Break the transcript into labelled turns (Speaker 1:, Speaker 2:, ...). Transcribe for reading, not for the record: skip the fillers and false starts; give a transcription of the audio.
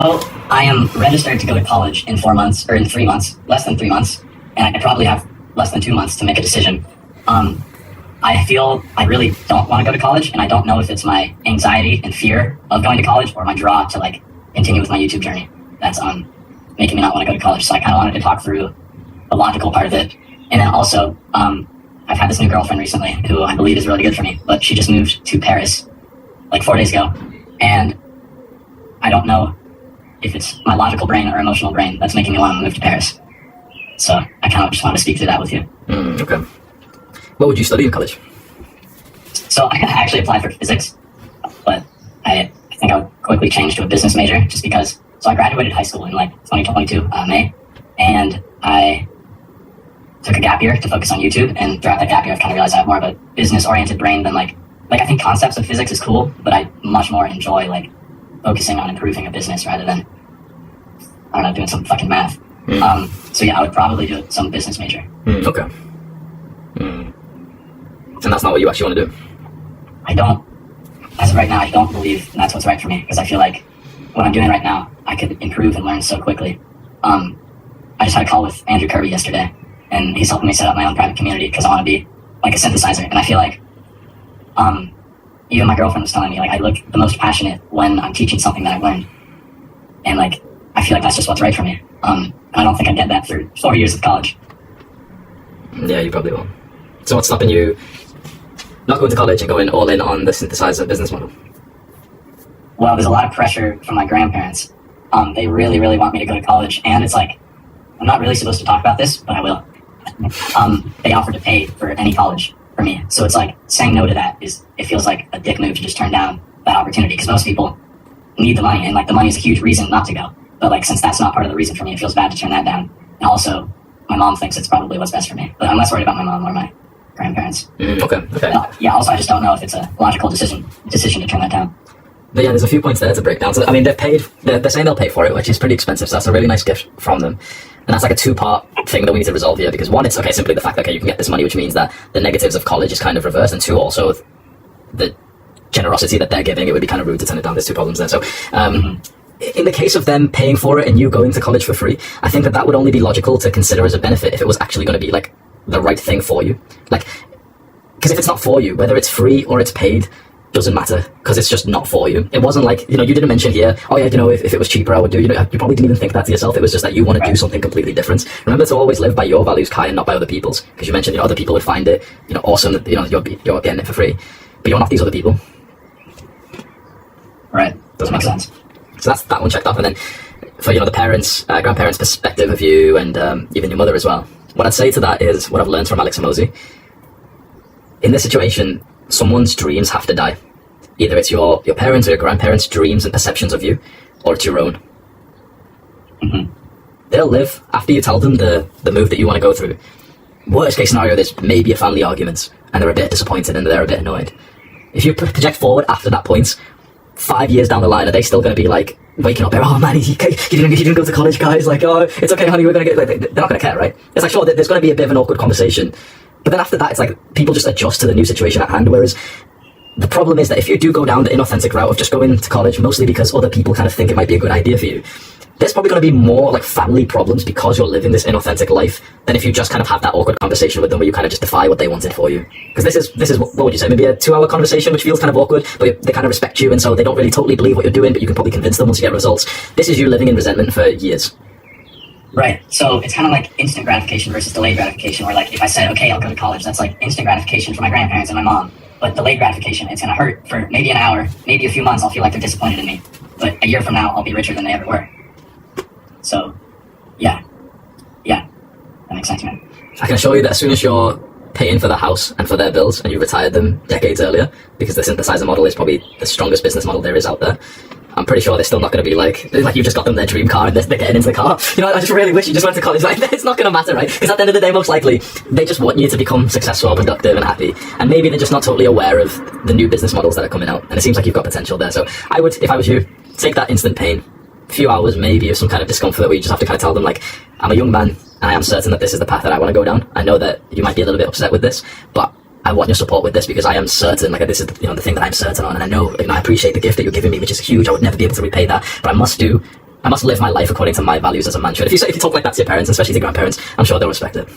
Speaker 1: Well, I am registered to go to college in 4 months, or in 3 months, less than 3 months, and I probably have less than 2 months to make a decision. I feel I really don't want to go to college, and I don't know if it's my anxiety and fear of going to college or my draw to like continue with my YouTube journey that's making me not want to go to college. So I kind of wanted to talk through the logical part of it, and then also I've had this new girlfriend recently who I believe is really good for me, but she just moved to Paris like 4 days ago, and I don't know if it's my logical brain or emotional brain that's making me want to move to Paris. So I kind of just want to speak through that with you.
Speaker 2: Okay. What would you study in college?
Speaker 1: So I actually applied for physics, but I think I would quickly change to a business major just because. So I graduated high school in like 2022 May, and I took a gap year to focus on YouTube. And throughout that gap year, I've kind of realized I have more of a business-oriented brain than like I think concepts of physics is cool, but I much more enjoy like focusing on improving a business rather than, I don't know, doing some fucking math. So yeah, I would probably do some business major.
Speaker 2: Okay. And that's not what you actually want to do?
Speaker 1: I don't. As of right now, I don't believe that's what's right for me, because I feel like what I'm doing right now, I could improve and learn so quickly. I just had a call with Andrew Kirby yesterday, and he's helping me set up my own private community because I want to be like a synthesizer. And I feel like, even my girlfriend was telling me, like, I look the most passionate when I'm teaching something that I've learned. And like, I feel like that's just what's right for me. I don't think I'd get that through 4 years of college.
Speaker 2: Yeah, you probably will. So what's stopping you not going to college and going all in on the synthesizer business model?
Speaker 1: Well, there's a lot of pressure from my grandparents. They really, really want me to go to college, and it's like, I'm not really supposed to talk about this, but I will. They offered to pay for any college for me. So it's like, saying no to that it feels like a dick move to just turn down that opportunity, because most people need the money, and like the money is a huge reason not to go. But like, since that's not part of the reason for me, it feels bad to turn that down. And also, my mom thinks it's probably what's best for me, but I'm less worried about my mom or my grandparents.
Speaker 2: Okay.
Speaker 1: Yeah, also I just don't know if it's a logical decision to turn that down.
Speaker 2: But yeah, there's a few points there to break down. So I mean, they're saying they'll pay for it, which is pretty expensive, so that's a really nice gift from them. And that's like a two-part thing that we need to resolve here, because one, it's okay, simply the fact that you can get this money, which means that the negatives of college is kind of reversed, and two, also the generosity that they're giving, it would be kind of rude to turn it down. There's two problems there. So in the case of them paying for it and you going to college for free, I think that would only be logical to consider as a benefit if it was actually going to be like the right thing for you. Like, because if it's not for you, whether it's free or it's paid, doesn't matter, because it's just not for you. It wasn't like, you didn't mention here, oh yeah, if it was cheaper I would do, you probably didn't even think that to yourself. It was just that you want to do something completely different. Remember to always live by your values, Kai, and not by other people's, because you mentioned, other people would find it, awesome that, you're getting it for free, but you're not these other people.
Speaker 1: Right. Doesn't make sense.
Speaker 2: So that's that one checked off. And then for, the parents, grandparents' perspective of you, and even your mother as well, what I'd say to that is what I've learned from Alex Mosey. In this situation, someone's dreams have to die. Either it's your parents or your grandparents' dreams and perceptions of you, or it's your own. They'll live after you tell them the move that you want to go through. Worst case scenario, there's maybe a family argument, and they're a bit disappointed and they're a bit annoyed. If you project forward after that point, 5 years down the line, are they still going to be like waking up there, oh man, you didn't go to college, guys, like, oh, it's okay honey, we're going to get, like, they're not going to care, right? It's like, sure, there's going to be a bit of an awkward conversation, but then after that, it's like people just adjust to the new situation at hand. Whereas the problem is that if you do go down the inauthentic route of just going to college mostly because other people kind of think it might be a good idea for you, there's probably going to be more like family problems because you're living this inauthentic life than if you just kind of have that awkward conversation with them where you kind of just defy what they wanted for you. Because this is what would you say, maybe a 2-hour conversation which feels kind of awkward, but they kind of respect you, and so they don't really totally believe what you're doing, but you can probably convince them once you get results. This is you living in resentment for years.
Speaker 1: Right. So it's kind of like instant gratification versus delayed gratification, where like if I said, okay, I'll go to college, that's like instant gratification for my grandparents and my mom. But delayed gratification, it's going to hurt for maybe an hour, maybe a few months, I'll feel like they're disappointed in me. But a year from now, I'll be richer than they ever were. So, yeah, that makes sense, man.
Speaker 2: I can assure you that as soon as you're paying for the house and for their bills and you retired them decades earlier, because the synthesizer model is probably the strongest business model there is out there, I'm pretty sure they're still not going to be like you just got them their dream car and they're getting into the car. I just really wish you just went to college. Like, it's not going to matter, right? Because at the end of the day, most likely, they just want you to become successful, productive, and happy. And maybe they're just not totally aware of the new business models that are coming out. And it seems like you've got potential there. So I would, if I was you, take that instant pain, a few hours maybe of some kind of discomfort where you just have to kind of tell them, like, I'm a young man and I am certain that this is the path that I want to go down. I know that you might be a little bit upset with this, but I want your support with this because I am certain, like, this is the thing that I'm certain on, and I know, I appreciate the gift that you're giving me, which is huge. I would never be able to repay that, but I must do I must live my life according to my values as a man should. If you talk like that to your parents, especially to grandparents, I'm sure they'll respect it.